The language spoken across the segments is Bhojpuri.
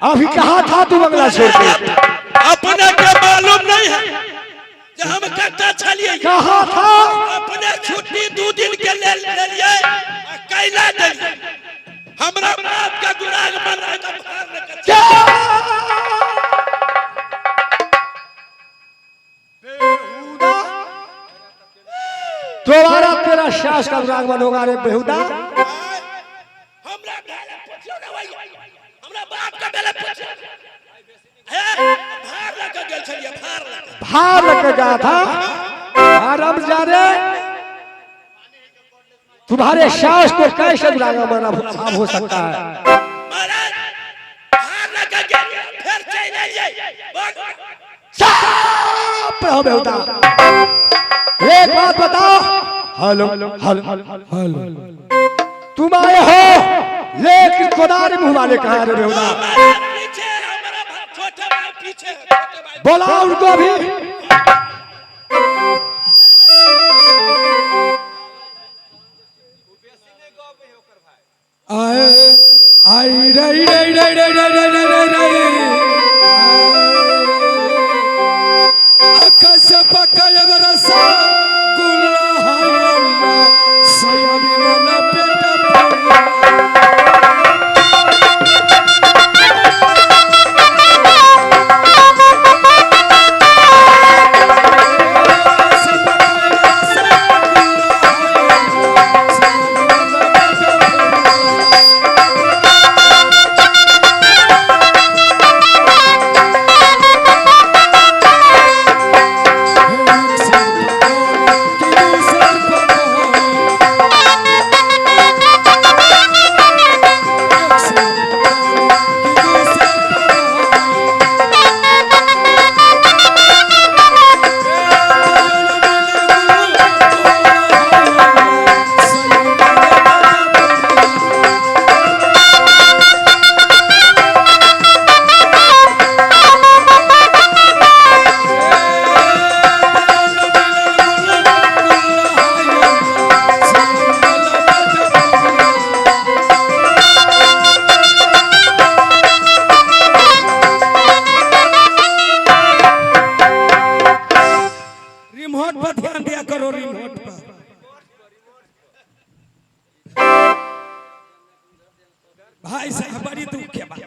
अभी कहा था तू बंगला छोड़ के? अपने के मालूम नहीं है कि हम कट्टा छलिए। कहा था अपने छुट्टी 2 दिन के ले लिए कैला दे। हमरा बाप का गुलाग बन रहा है तो भार लेकर क्या? दोबारा तेरा सास का गुलाग होगा रे बेहुदा। हमरा बेले पूछो ना भाई, हमरा बाप का बेले पूछो। भार लेकर गेल छलिए, भार लेकर गया था। आराम जाने तुम्हारे सास को कैसे गुलाग बना हो सकता है? महाराज भार लेकर गेल फिर चल आइए। साप हो बेहुदा। एक बात बताओ। हेलो हेलो हेलो, तुम आए हो लेकिन कोदारी मुंह वाले कहाँ रे बेहुदा? पीछे हमारा छोटा भाई पीछे, बोला उनको भी। आई रही रही रही रही रही रही रही आकाश पकड़ बरसा गुला हाय अल्लाह सयाबी ना पेटा भाई साहब बड़ी दुख के बात,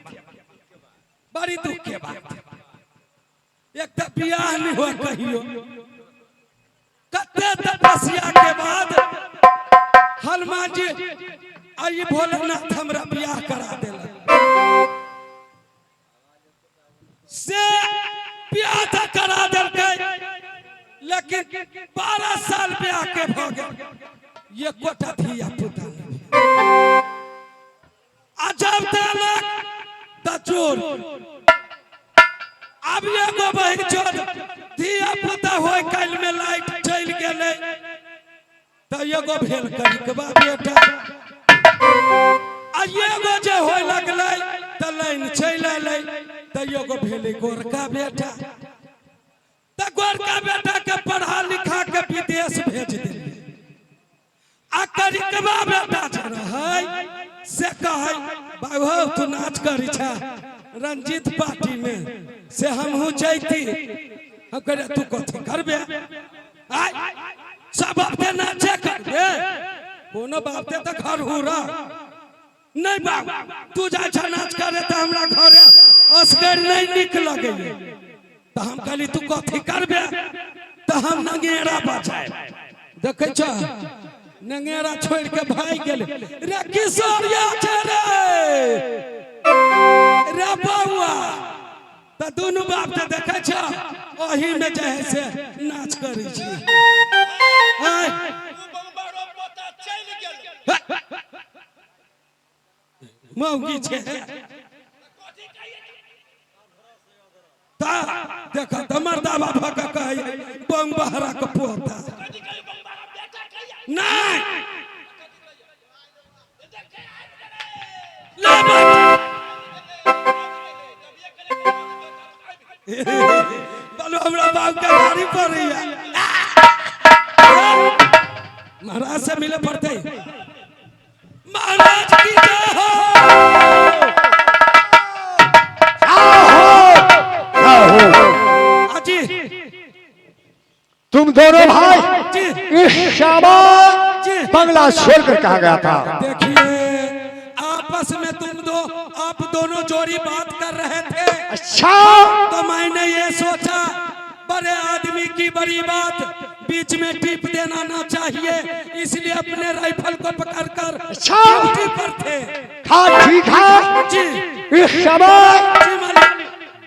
बड़ी दुख के बात। एक तो बियाह नहीं हुआ कहियो, कते तपस्या के बाद हनुमान जी आई भोलेनाथ हमरा बियाह करा देला। से बियाह तो करा देलकै लेकिन 12 साल ब्याह के भ गेल ये कोटा धिया पुता अजब देलक त चोर। अब एगो बहिन चोर धिया पुता होय काल में लाइट चल गेलै त एगो भेल कनिकबा बेटा। आ एगो जे होय लगलै त लाइन चल एलै त एगो भेलै गोरका बेटा। त गोरका बेटा के पढ़ा लिखा के विदेश भेज देलै। आ कनिकबा बेटा जे रहै से कहे बाबू तू नाच करी छा रंजीत पार्टी में से हमहू जैती। हम कहे तू कथी करबे? आय सब बापते नाचे करबे, कोनो बापते त घर हुरा नहीं बाबू तू जा छा नाच करे त हमरा घरे असगर नहीं निक लगे। त हम कहली तू कथी करबे? त हम नंगेरा बजाए। देखे छ नंगेरा छोड़ के भाग गेले। रे किशोरिया छे रे बउआ त दोनों बाप त देखे छ ओही में जे है से नाच करी छी। हाय बंबारो पोता चल गेल मौगी छे ता देखा तमर दावा भक कहे बंबारा के पोता नहीं बोलो हमरा बाप का गाड़ी पर रही है। महाराज से मिले पड़ते महाराज की जय हो। तुम दोनों भाई जी इस शामा जी बंगला छोड़कर कहा गया था? देखिए आपस में आप दोनों जोड़ी बात कर रहे थे। अच्छा, तो मैंने ये सोचा बड़े आदमी की बड़ी बात बीच में टिप देना ना चाहिए, इसलिए अपने राइफल को पकड़कर अच्छा। ड्यूटी पर थे। हाँ ठीक है। जी इस समय जी मालिक।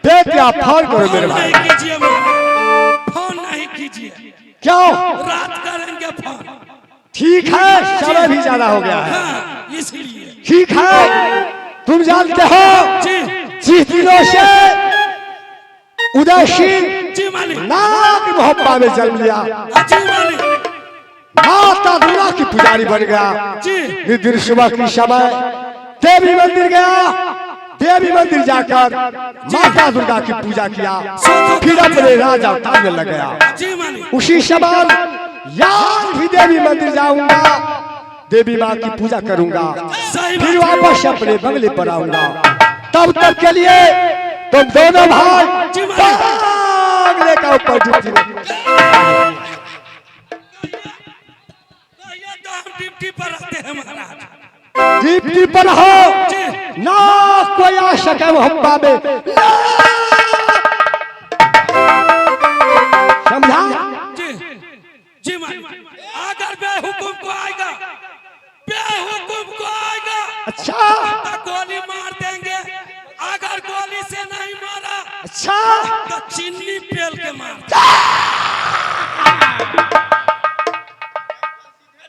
बेटिया फोन करो मेरे फोन भाई। नहीं कीजिए मालिक, फोन नहीं कीजिए, क्यों? रात करेंगे फोन। ठीक है, समय भी ज्यादा हो गया है। हाँ इसलिए ठीक है, तुम जानते हो जी जिस दिनों से उदय सिंह जी मालिक। नाग मोहब्बा में जन्म लिया, जी मालिक। माता दुर्गा की पुजारी बन गया। जी इस दिन सुबह की समय देवी मंदिर गया, देवी मंदिर जाकर माता दुर्गा की पूजा किया, फिर अपने राजा अवतार में लग गया। जी मालिक। उसी समय यार भी देवी मंदिर जाऊंगा, देवी माँ की पूजा करूंगा, सही फिर बात। वापस अपने बंगले पर आऊंगा। तब तक के लिए तुम दोनों भाई जी मालिक। बंगले का ऊपर ड्यूटी में। ये तो हम ड्यूटी पर रहते हैं महाराज। ड्यूटी पर हो जी ना कोई आ सके मोहब्बा में, समझा? जी जी मालिक। अगर बेहुकुम को आएगा, बेहुकुम को आएगा अच्छा तो गोली मार देंगे, अगर गोली से नहीं मारा अच्छा, तो चीनी पेल के मार।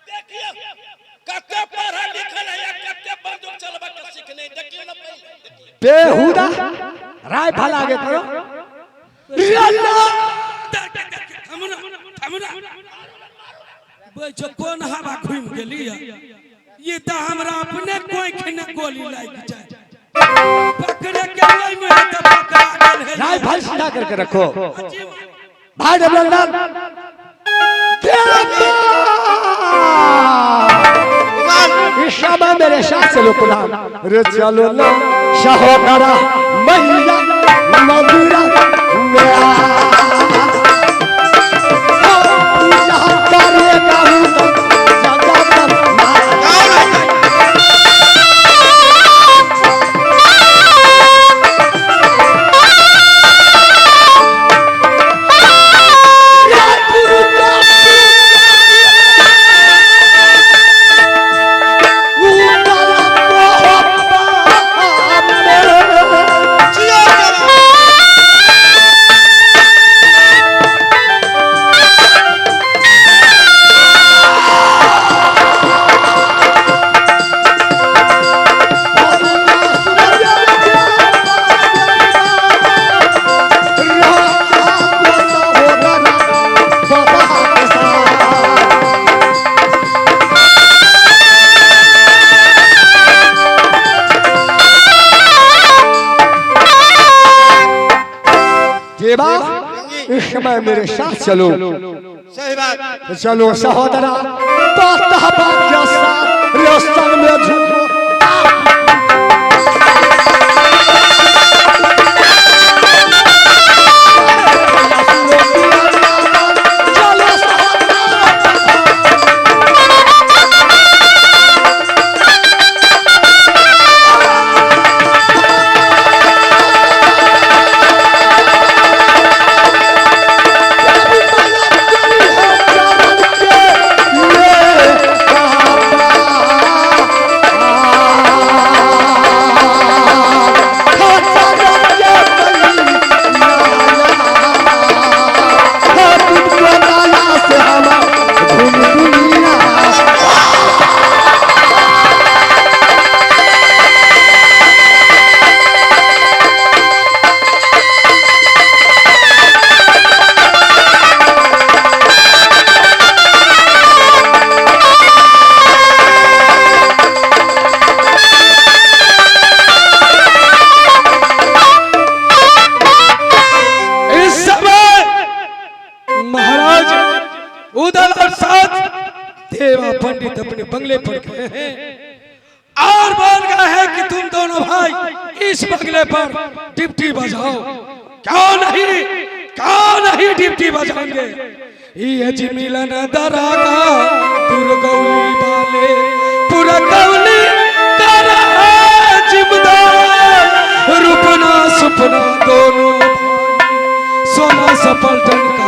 देखिए कते पढ़ा लिखल है, कते बंदूक चलबा के सीखने देखिए ना पहले। बेहुदा राइफल आगे करो। जो कौन हवा घूम गेली ये तो हमरा अपने कोई खिने गोली लाग जाए, पकड़े के कोई में है तो पकड़ा गेल है। राइफल सीधा करके रखो। जी मालिक। भाई डबलदार इस समय मेरे साथ चलो पुनः। रे चलो लो सहोदरा मैया मधुरा मेरा जहाँ करेगा हूँ तो जगत इस समय मेरे साथ चलो। सही बात। चलो सहोदरा के साथ रस्ता में झूठो देवा पंडित अपने बंगले पर गए हैं और बोल गए हैं कि तुम दोनों भाई इस बंगले पर टिप्टी बजाओ। क्यों नहीं, कौन ही डिप्टी बजाएंगे ये जी मिलन दरागा दुर्गौली वाले पूरा गौली करा जिमदार रूपना सुपना दोनों सोना सपलटन का